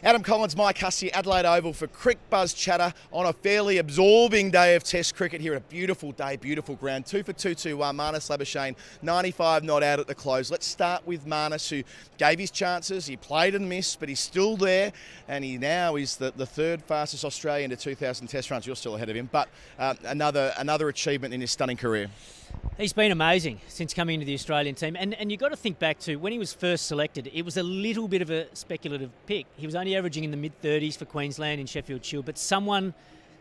Adam Collins, Mike Hussey, Adelaide Oval for Cricbuzz Chatter on a fairly absorbing day of Test cricket here at a beautiful day, beautiful ground. 2 for 221, Marnus Labuschagne, 95 not out at the close. Let's start with Marnus, who gave his chances. He played and missed, but he's still there, and he now is the third fastest Australian to 2,000 Test runs. You're still ahead of him, but another achievement in his stunning career. He's been amazing since coming into the Australian team. And you've got to think back to when he was first selected, it was a little bit of a speculative pick. He was only averaging in the mid-30s for Queensland in Sheffield Shield, but someone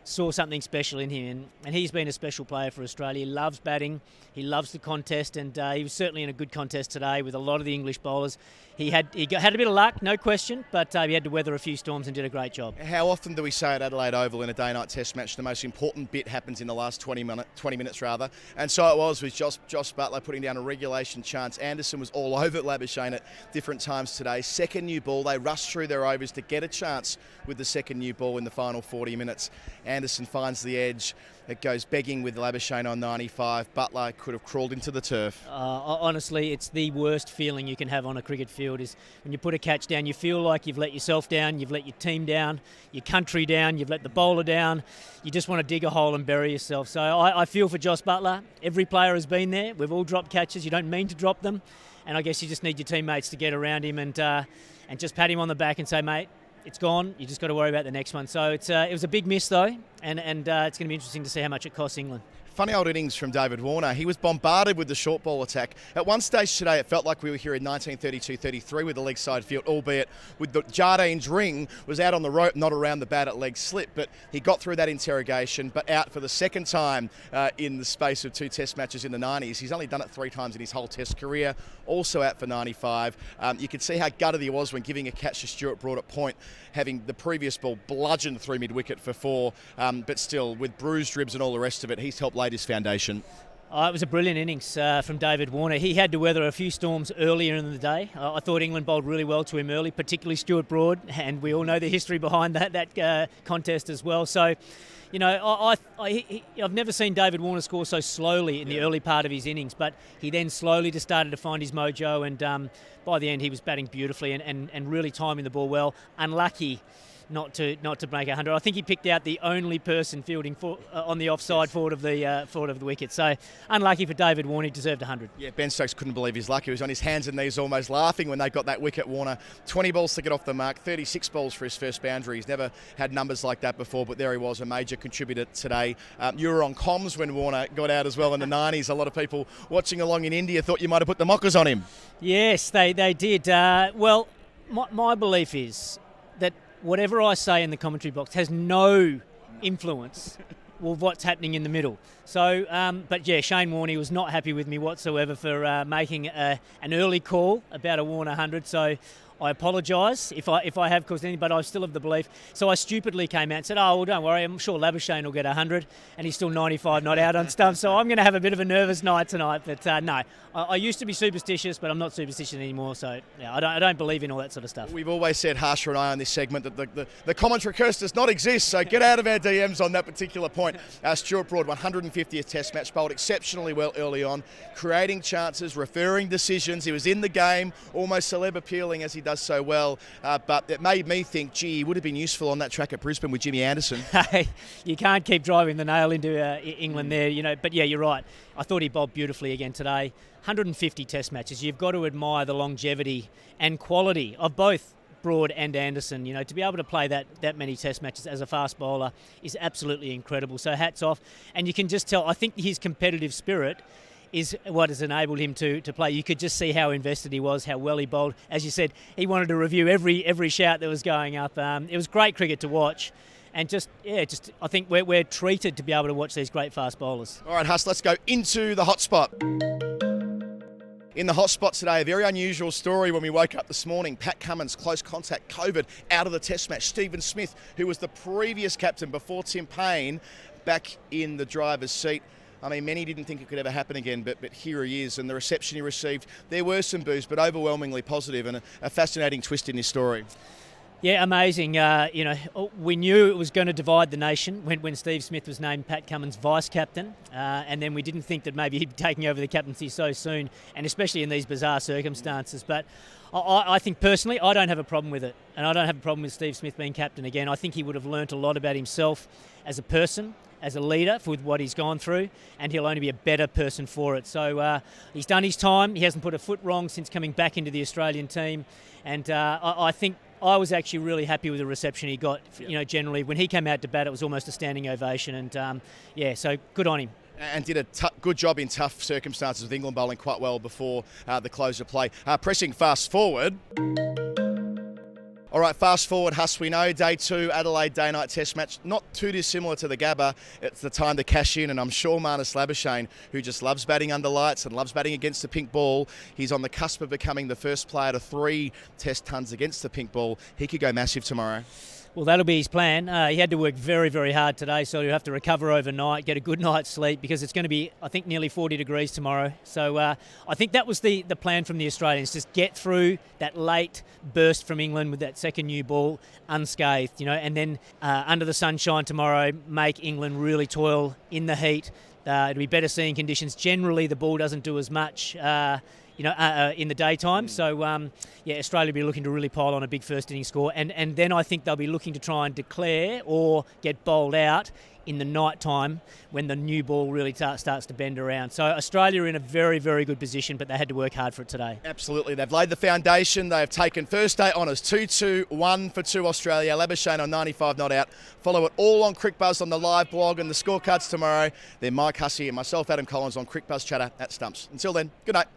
saw something special in him, and he's been a special player for Australia. He loves batting, he loves the contest, and he was certainly in a good contest today with a lot of the English bowlers. He had a bit of luck, no question, but he had to weather a few storms and did a great job. How often do we say at Adelaide Oval in a day-night Test match the most important bit happens in the last 20 minutes rather? And so it was with Josh Butler putting down a regulation chance. Anderson was all over Labuschagne at different times today. Second new ball, they rushed through their overs to get a chance with the second new ball in the final 40 minutes. Anderson finds the edge. It goes begging with Labuschagne on 95. Butler could have crawled into the turf. Honestly, it's the worst feeling you can have on a cricket field is when you put a catch down, you feel like you've let yourself down, you've let your team down, your country down, you've let the bowler down. You just want to dig a hole and bury yourself. So I feel for Josh Butler. Every player has been there. We've all dropped catches. You don't mean to drop them. And I guess you just need your teammates to get around him and just pat him on the back and say, mate, it's gone. You just got to worry about the next one. So it was a big miss, though, and it's going to be interesting to see how much it costs England. Funny old innings from David Warner. He was bombarded with the short ball attack. At one stage today, it felt like we were here in 1932-33 with the leg side field, albeit with the Jardine's ring was out on the rope, not around the bat at leg slip. But he got through that interrogation, but out for the second time in the space of two Test matches in the 90s. He's only done it 3 times in his whole Test career. Also out for 95. You could see how gutted he was when giving a catch to Stuart Broad at point, having the previous ball bludgeoned through mid-wicket for 4. But still, with bruised ribs and all the rest of it, he's helped lay his foundation. It was a brilliant innings from David Warner. He had to weather a few storms earlier in the day. I thought England bowled really well to him early, particularly Stuart Broad, and we all know the history behind that contest as well. So, you know, I've never seen David Warner score so slowly in the early part of his innings, but he then slowly just started to find his mojo, and by the end he was batting beautifully and really timing the ball well. Unlucky not to make 100. I think he picked out the only person fielding on the offside forward of the wicket. So unlucky for David Warner, he deserved 100. Yeah, Ben Stokes couldn't believe his luck. He was on his hands and knees almost laughing when they got that wicket, Warner. 20 balls to get off the mark, 36 balls for his first boundary. He's never had numbers like that before, but there he was, a major contributor today. You were on comms when Warner got out as well in the 90s. A lot of people watching along in India thought you might have put the mockers on him. Yes, they did. Well, my belief is that whatever I say in the commentary box has no influence with what's happening in the middle. So, but yeah, Shane Warne was not happy with me whatsoever for making an early call about a Warner 100. So I apologise if I have caused any, but I still have the belief. So I stupidly came out and said, oh, well, don't worry, I'm sure Labuschagne will get 100, and he's still 95 not out on stumps. So I'm going to have a bit of a nervous night tonight. But no, I used to be superstitious, but I'm not superstitious anymore. So yeah, I don't believe in all that sort of stuff. We've always said, Harsha and I on this segment, that the commentary curse does not exist. So get out of our DMs on that particular point. Stuart Broad, 150th Test match, bowled exceptionally well early on, creating chances, referring decisions. He was in the game, almost celeb appealing as he does so well, but it made me think, gee, he would have been useful on that track at Brisbane with Jimmy Anderson. Hey, you can't keep driving the nail into England there, you know. But yeah, you're right. I thought he bowled beautifully again today. 150 Test matches. You've got to admire the longevity and quality of both Broad and Anderson. You know, to be able to play that many Test matches as a fast bowler is absolutely incredible. So hats off. And you can just tell, I think his competitive spirit is what has enabled him to play. You could just see how invested he was, how well he bowled. As you said, he wanted to review every shout that was going up. It was great cricket to watch. And I think we're treated to be able to watch these great fast bowlers. All right, Huss, let's go into the hot spot. In the hot spot today, a very unusual story when we woke up this morning. Pat Cummins, close contact, COVID, out of the Test match. Stephen Smith, who was the previous captain before Tim Payne, back in the driver's seat. I mean, many didn't think it could ever happen again, but here he is, and the reception he received, there were some boos, but overwhelmingly positive, and a fascinating twist in his story. Yeah, amazing. We knew it was going to divide the nation when Steve Smith was named Pat Cummins vice-captain, and then we didn't think that maybe he'd be taking over the captaincy so soon, and especially in these bizarre circumstances. But I think personally, I don't have a problem with it, and I don't have a problem with Steve Smith being captain again. I think he would have learnt a lot about himself as a person, as a leader, with what he's gone through, and he'll only be a better person for it. So he's done his time. He hasn't put a foot wrong since coming back into the Australian team, and I think I was actually really happy with the reception he got. Generally, when he came out to bat, it was almost a standing ovation, and so good on him. And did a good job in tough circumstances with England bowling quite well before the close of play. Pressing fast forward. All right, fast forward, Huss, we know day 2, Adelaide day-night test match, not too dissimilar to the Gabba. It's the time to cash in, and I'm sure Marnus Labuschagne, who just loves batting under lights and loves batting against the pink ball, he's on the cusp of becoming the first player to 3 test tons against the pink ball. He could go massive tomorrow. Well, that'll be his plan. He had to work very, very hard today, so he'll have to recover overnight, get a good night's sleep, because it's going to be, I think, nearly 40 degrees tomorrow. So I think that was the plan from the Australians, just get through that late burst from England with that second new ball unscathed, and then under the sunshine tomorrow, make England really toil in the heat. It'll be better seeing conditions. Generally, the ball doesn't do as much in the daytime. So, Australia will be looking to really pile on a big first inning score. And then I think they'll be looking to try and declare or get bowled out in the night time when the new ball really starts to bend around. So Australia are in a very, very good position, but they had to work hard for it today. Absolutely. They've laid the foundation. They have taken first day honours 2-2, 1 for 2 Australia. Labuschagne on 95 not out. Follow it all on Cricbuzz on the live blog and the scorecards tomorrow. Then Mike Hussey and myself, Adam Collins, on Cricbuzz Chatter at Stumps. Until then, good night.